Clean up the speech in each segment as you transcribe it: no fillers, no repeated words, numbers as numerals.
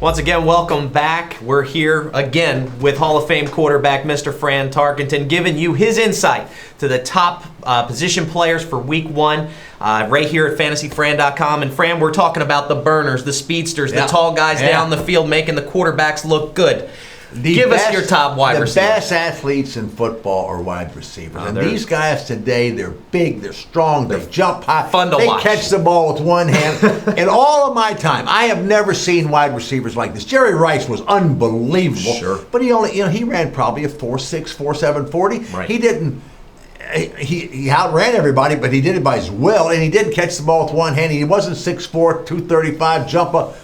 Once again, welcome back. We're here again with Hall of Fame quarterback Mr. Fran Tarkenton, giving you his insight to the top position players for Week 1 right here at fantasyfran.com. And Fran, we're talking about the burners, the speedsters, the tall guys down the field making the quarterbacks look good. Give us your top wide receivers. The best athletes in football are wide receivers. And these guys today, they're big, they're strong, they jump high. Fun to watch. They catch the ball with one hand. In all of my time, I have never seen wide receivers like this. Jerry Rice was unbelievable. Sure. But he ran probably a 4.6, 4.7 40. Right. He didn't. He outran everybody, but he did it by his will, and he didn't catch the ball with one hand. He wasn't 6'4", 235 jumper,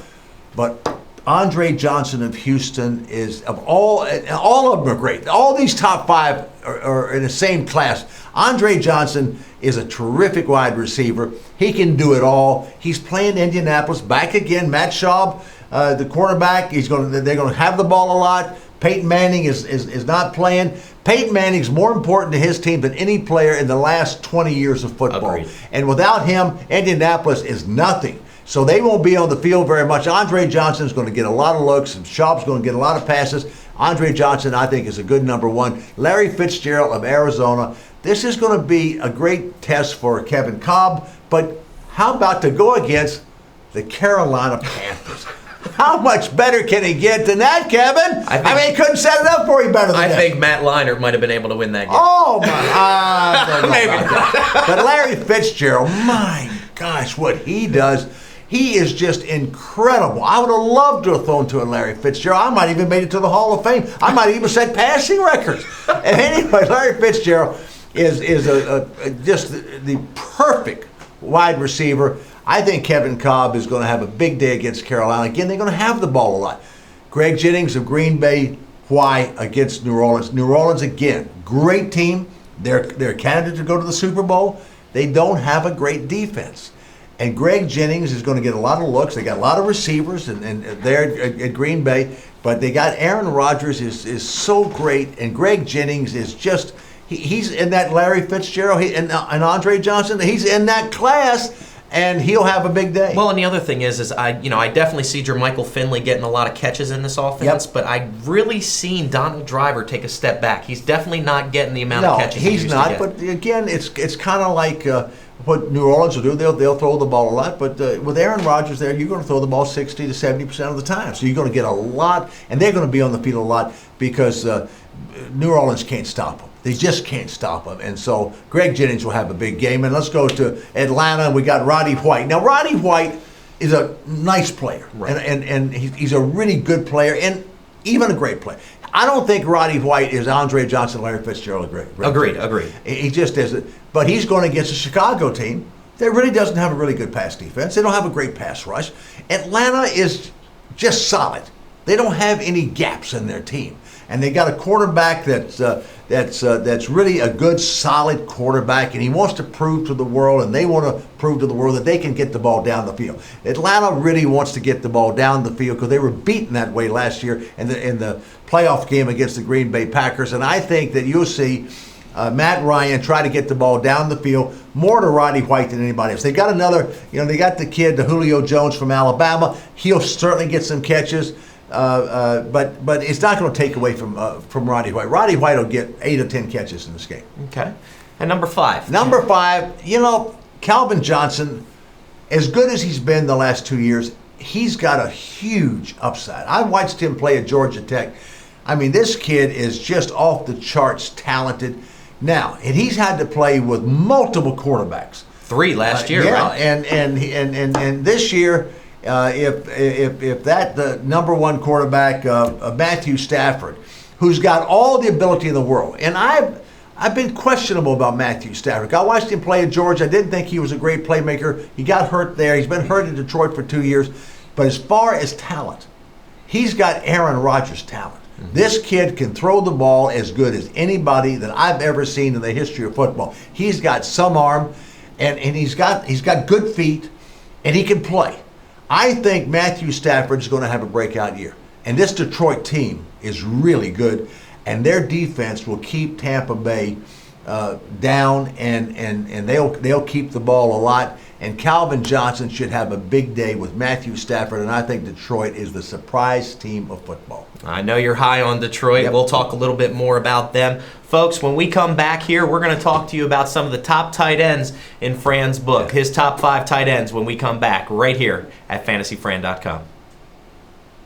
but Andre Johnson of Houston is all of them are great. All these top five are in the same class. Andre Johnson is a terrific wide receiver. He can do it all. He's playing Indianapolis back again. Matt Schaub, the quarterback, they're going to have the ball a lot. Peyton Manning is not playing. Peyton Manning's more important to his team than any player in the last 20 years of football. Agreed. And without him, Indianapolis is nothing. So they won't be on the field very much. Andre Johnson's going to get a lot of looks, and Schaub's going to get a lot of passes. Andre Johnson, I think, is a good number one. Larry Fitzgerald of Arizona. This is going to be a great test for Kevin Kolb, but how about to go against the Carolina Panthers? How much better can he get than that, Kevin? I mean, he couldn't set it up for you better than that. I think Matt Leinart might have been able to win that game. Oh, my. Maybe not. But Larry Fitzgerald, my gosh, what he does. He is just incredible. I would have loved to have thrown to a Larry Fitzgerald. I might even made it to the Hall of Fame. I might even set passing records. And anyway, Larry Fitzgerald is just the perfect wide receiver. I think Kevin Kolb is going to have a big day against Carolina. Again, they're going to have the ball a lot. Greg Jennings of Green Bay, why against New Orleans? New Orleans, again, great team. They're a candidate to go to the Super Bowl. They don't have a great defense. And Greg Jennings is going to get a lot of looks. They got a lot of receivers and there at Green Bay, but they got Aaron Rodgers is so great, and Greg Jennings is just he's in that Larry Fitzgerald and Andre Johnson. He's in that class, and he'll have a big day. Well, and the other thing is I definitely see Jermichael Finley getting a lot of catches in this offense, but I've really seen Donald Driver take a step back. He's definitely not getting the amount of catches he used to get. He's not, but again, it's kind of like what New Orleans will do. They'll throw the ball a lot, but with Aaron Rodgers there, you're going to throw the ball 60 to 70% of the time. So you're going to get a lot, and they're going to be on the field a lot because New Orleans can't stop them. They just can't stop them. And so Greg Jennings will have a big game. And let's go to Atlanta. We got Roddy White. Now, Roddy White is a nice player, right, and he's a really good player and even a great player. I don't think Roddy White is Andre Johnson, Larry Fitzgerald. Agreed. He just isn't. But he's going against a Chicago team that really doesn't have a really good pass defense. They don't have a great pass rush. Atlanta is just solid. They don't have any gaps in their team. And they got a quarterback that's really a good, solid quarterback, and he wants to prove to the world, and they want to prove to the world that they can get the ball down the field. Atlanta really wants to get the ball down the field because they were beaten that way last year in the playoff game against the Green Bay Packers. And I think that you'll see Matt Ryan try to get the ball down the field more to Roddy White than anybody else. They got another, they got the kid, the Julio Jones from Alabama. He'll certainly get some catches. But it's not going to take away from Roddy White. Roddy White will get 8 or 10 catches in this game. Okay. And number 5. Number 5, Calvin Johnson, as good as he's been the last 2 years, he's got a huge upside. I watched him play at Georgia Tech. I mean, this kid is just off the charts talented. Now, and he's had to play with multiple quarterbacks. 3 last year, right? And this year, if the number one quarterback, Matthew Stafford, who's got all the ability in the world, and I've been questionable about Matthew Stafford. I watched him play at Georgia. I didn't think he was a great playmaker. He got hurt there. He's been hurt in Detroit for 2 years. But as far as talent, he's got Aaron Rodgers' talent. Mm-hmm. This kid can throw the ball as good as anybody that I've ever seen in the history of football. He's got some arm, and he's got good feet, and he can play. I think Matthew Stafford is going to have a breakout year. And this Detroit team is really good, and their defense will keep Tampa Bay down, and they'll keep the ball a lot. And Calvin Johnson should have a big day with Matthew Stafford, and I think Detroit is the surprise team of football. I know you're high on Detroit. Yep. We'll talk a little bit more about them. Folks, when we come back here, we're going to talk to you about some of the top tight ends in Fran's book, his top 5 tight ends when we come back right here at fantasyfran.com.